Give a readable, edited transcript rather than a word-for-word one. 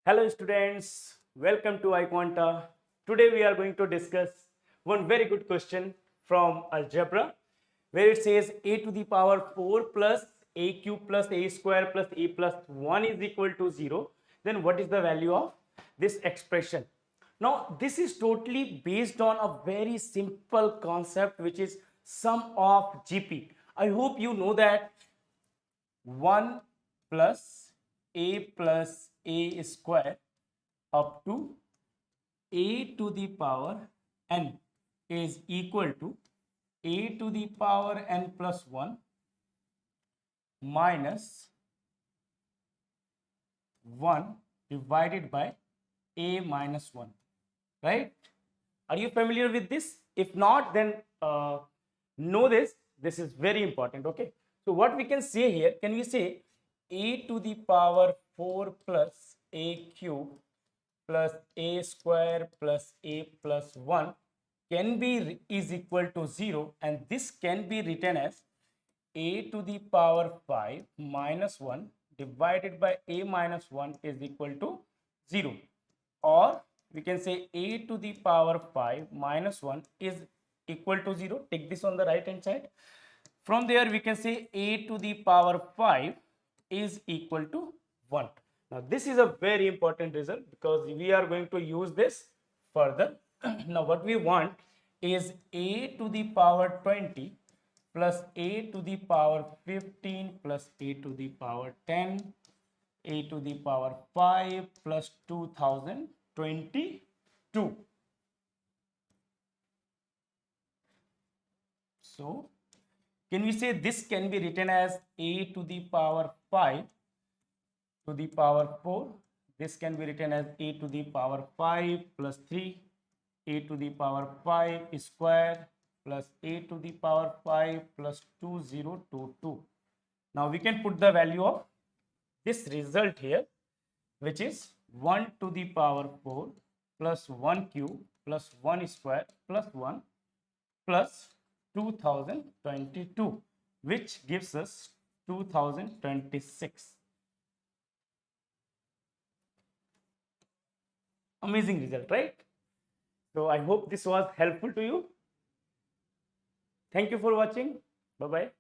Hello students, welcome to iQUANTA. Today we are going to discuss one very good question from algebra where it says a to the power 4 plus a cube plus a square plus a plus 1 is equal to 0. Then what is the value of this expression? Now this is totally based on a very simple concept which is sum of GP. I hope you know that 1 plus a square up to a to the power n is equal to a to the power n plus 1 minus 1 divided by a minus 1, right? Are you familiar with this? If not, then know this. This is very important. Okay. So what we can say here, can we say a to the power 4 plus a cube plus a square plus a plus 1 can be is equal to 0, and this can be written as a to the power 5 minus 1 divided by a minus 1 is equal to 0, or we can say a to the power 5 minus 1 is equal to 0. Take this on the right hand side. From there we can say a to the power 5 is equal to 1. Now this is a very important result because we are going to use this further. Now what we want is a to the power 20 plus a to the power 15 plus a to the power 10, a to the power 5 plus 2022. So can we say this can be written as a to the power 5 to the power 4? This can be written as a to the power 5 plus 3, a to the power 5 square plus a to the power 5 plus 2022. Now we can put the value of this result here, which is 1 to the power 4 plus 1 cube plus 1 square plus 1 plus 2022, which gives us 2026. Amazing result, right? So I hope this was helpful to you. Thank you for watching. Bye bye.